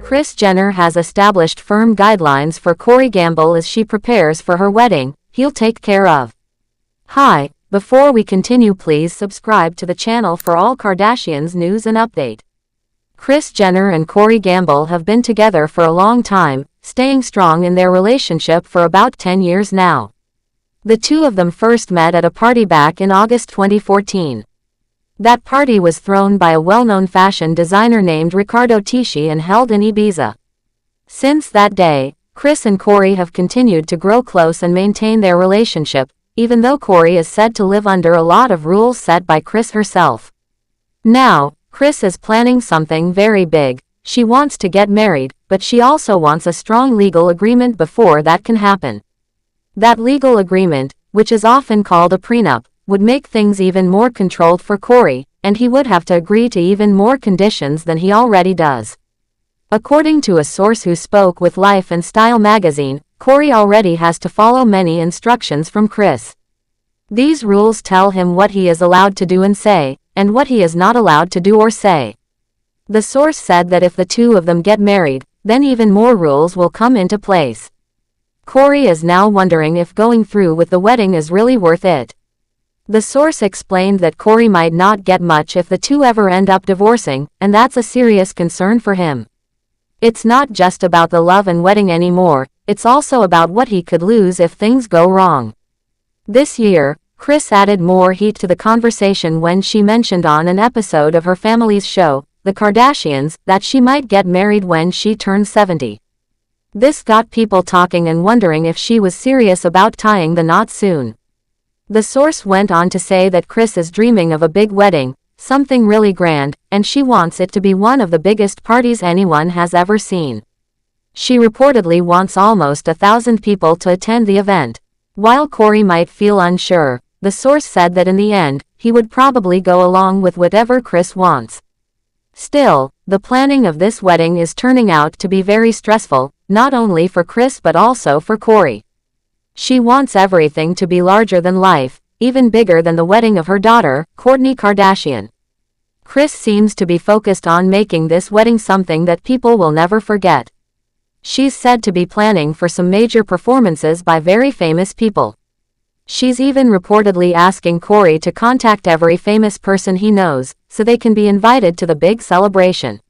Kris Jenner has established firm guidelines for Corey Gamble as she prepares for her wedding. He'll take care of. Hi, before we continue, please subscribe to the channel for all Kardashians news and update. Kris Jenner and Corey Gamble have been together for a long time, staying strong in their relationship for about 10 years now. The two of them first met at a party back in August 2014. That party was thrown by a well-known fashion designer named Riccardo Tisci and held in Ibiza. Since that day, Kris and Corey have continued to grow close and maintain their relationship, even though Corey is said to live under a lot of rules set by Kris herself. Now, Kris is planning something very big. She wants to get married, but she also wants a strong legal agreement before that can happen. That legal agreement, which is often called a prenup, would make things even more controlled for Corey, and he would have to agree to even more conditions than he already does. According to a source who spoke with Life and Style magazine, Corey already has to follow many instructions from Kris. These rules tell him what he is allowed to do and say, and what he is not allowed to do or say. The source said that if the two of them get married, then even more rules will come into place. Corey is now wondering if going through with the wedding is really worth it. The source explained that Corey might not get much if the two ever end up divorcing, and that's a serious concern for him. It's not just about the love and wedding anymore, it's also about what he could lose if things go wrong. This year, Kris added more heat to the conversation when she mentioned on an episode of her family's show, The Kardashians, that she might get married when she turns 70. This got people talking and wondering if she was serious about tying the knot soon. The source went on to say that Kris is dreaming of a big wedding, something really grand, and she wants it to be one of the biggest parties anyone has ever seen. She reportedly wants almost 1,000 people to attend the event. While Corey might feel unsure, the source said that in the end, he would probably go along with whatever Kris wants. Still, the planning of this wedding is turning out to be very stressful, not only for Kris but also for Corey. She wants everything to be larger than life, even bigger than the wedding of her daughter, Kourtney Kardashian. Kris seems to be focused on making this wedding something that people will never forget. She's said to be planning for some major performances by very famous people. She's even reportedly asking Corey to contact every famous person he knows, so they can be invited to the big celebration.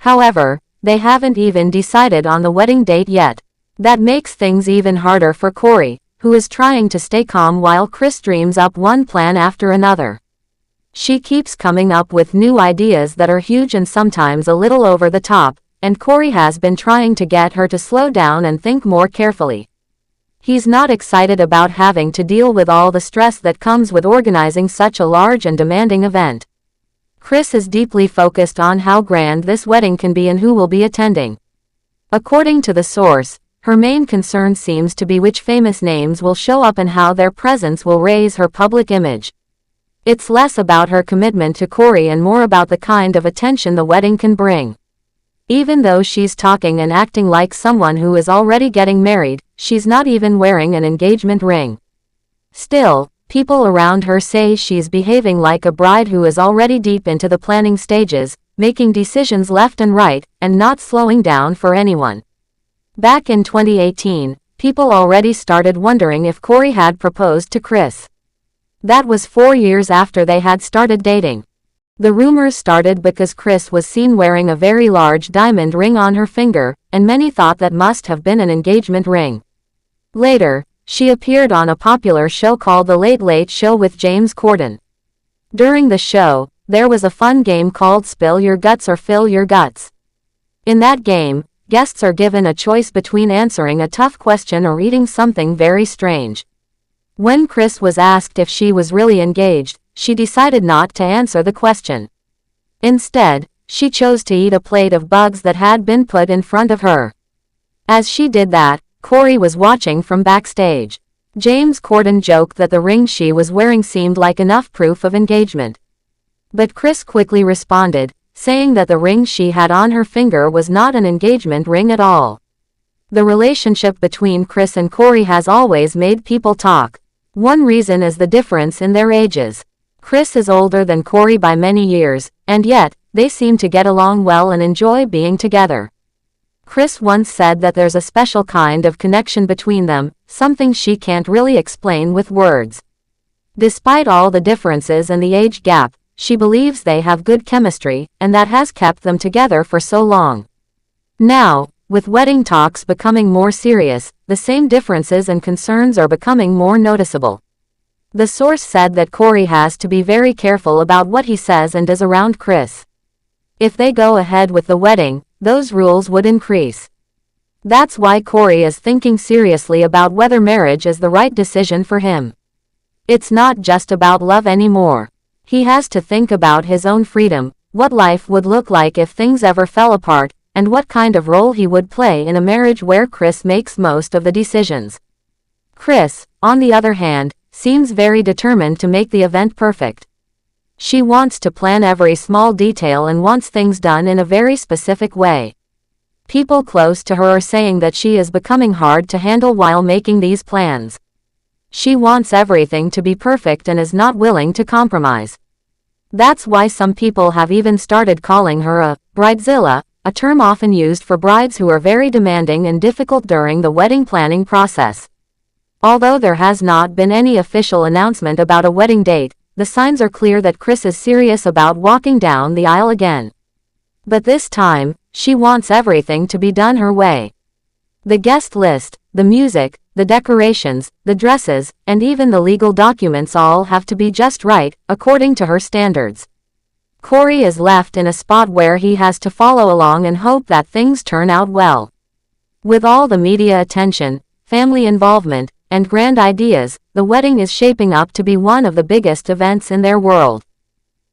However, they haven't even decided on the wedding date yet. That makes things even harder for Corey, who is trying to stay calm while Kris dreams up one plan after another. She keeps coming up with new ideas that are huge and sometimes a little over the top, and Corey has been trying to get her to slow down and think more carefully. He's not excited about having to deal with all the stress that comes with organizing such a large and demanding event. Kris is deeply focused on how grand this wedding can be and who will be attending. According to the source, her main concern seems to be which famous names will show up and how their presence will raise her public image. It's less about her commitment to Corey and more about the kind of attention the wedding can bring. Even though she's talking and acting like someone who is already getting married, she's not even wearing an engagement ring. Still, people around her say she's behaving like a bride who is already deep into the planning stages, making decisions left and right, and not slowing down for anyone. Back in 2018, people already started wondering if Corey had proposed to Kris. That was 4 years after they had started dating. The rumors started because Kris was seen wearing a very large diamond ring on her finger, and many thought that must have been an engagement ring. Later, she appeared on a popular show called The Late Late Show with James Corden. During the show, there was a fun game called Spill Your Guts or Fill Your Guts. In that game, guests are given a choice between answering a tough question or eating something very strange. When Kris was asked if she was really engaged, she decided not to answer the question. Instead, she chose to eat a plate of bugs that had been put in front of her. As she did that, Corey was watching from backstage. James Corden joked that the ring she was wearing seemed like enough proof of engagement. But Kris quickly responded, saying that the ring she had on her finger was not an engagement ring at all. The relationship between Kris and Corey has always made people talk. One reason is the difference in their ages. Kris is older than Corey by many years, and yet, they seem to get along well and enjoy being together. Kris once said that there's a special kind of connection between them, something she can't really explain with words. Despite all the differences and the age gap, she believes they have good chemistry, and that has kept them together for so long. Now, with wedding talks becoming more serious, the same differences and concerns are becoming more noticeable. The source said that Corey has to be very careful about what he says and does around Kris. If they go ahead with the wedding, those rules would increase. That's why Corey is thinking seriously about whether marriage is the right decision for him. It's not just about love anymore. He has to think about his own freedom, what life would look like if things ever fell apart, and what kind of role he would play in a marriage where Kris makes most of the decisions. Kris, on the other hand, seems very determined to make the event perfect. She wants to plan every small detail and wants things done in a very specific way. People close to her are saying that she is becoming hard to handle while making these plans. She wants everything to be perfect and is not willing to compromise. That's why some people have even started calling her a bridezilla, a term often used for brides who are very demanding and difficult during the wedding planning process. Although there has not been any official announcement about a wedding date, the signs are clear that Kris is serious about walking down the aisle again. But this time, she wants everything to be done her way. The guest list, the music, the decorations, the dresses, and even the legal documents all have to be just right, according to her standards. Corey is left in a spot where he has to follow along and hope that things turn out well. With all the media attention, family involvement, and grand ideas, the wedding is shaping up to be one of the biggest events in their world.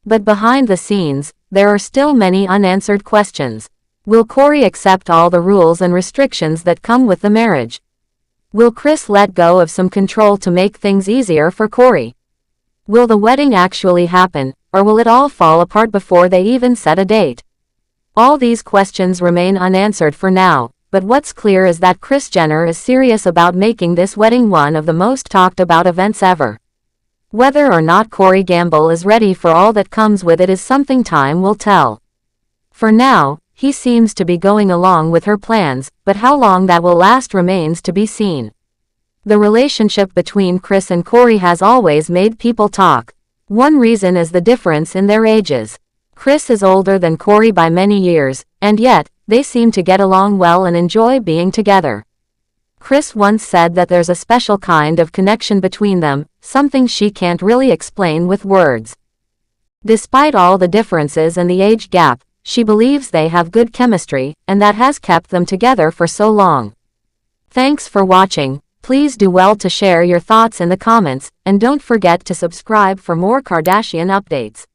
But behind the scenes, there are still many unanswered questions. Will Corey accept all the rules and restrictions that come with the marriage? Will Kris let go of some control to make things easier for Corey? Will the wedding actually happen, or will it all fall apart before they even set a date? All these questions remain unanswered for now, but what's clear is that Kris Jenner is serious about making this wedding one of the most talked about events ever. Whether or not Corey Gamble is ready for all that comes with it is something time will tell. For now, he seems to be going along with her plans, but how long that will last remains to be seen. The relationship between Kris and Corey has always made people talk. One reason is the difference in their ages. Kris is older than Corey by many years, and yet, they seem to get along well and enjoy being together. Kris once said that there's a special kind of connection between them, something she can't really explain with words. Despite all the differences and the age gap, she believes they have good chemistry, and that has kept them together for so long. Thanks for watching. Please do well to share your thoughts in the comments, and don't forget to subscribe for more Kardashian updates.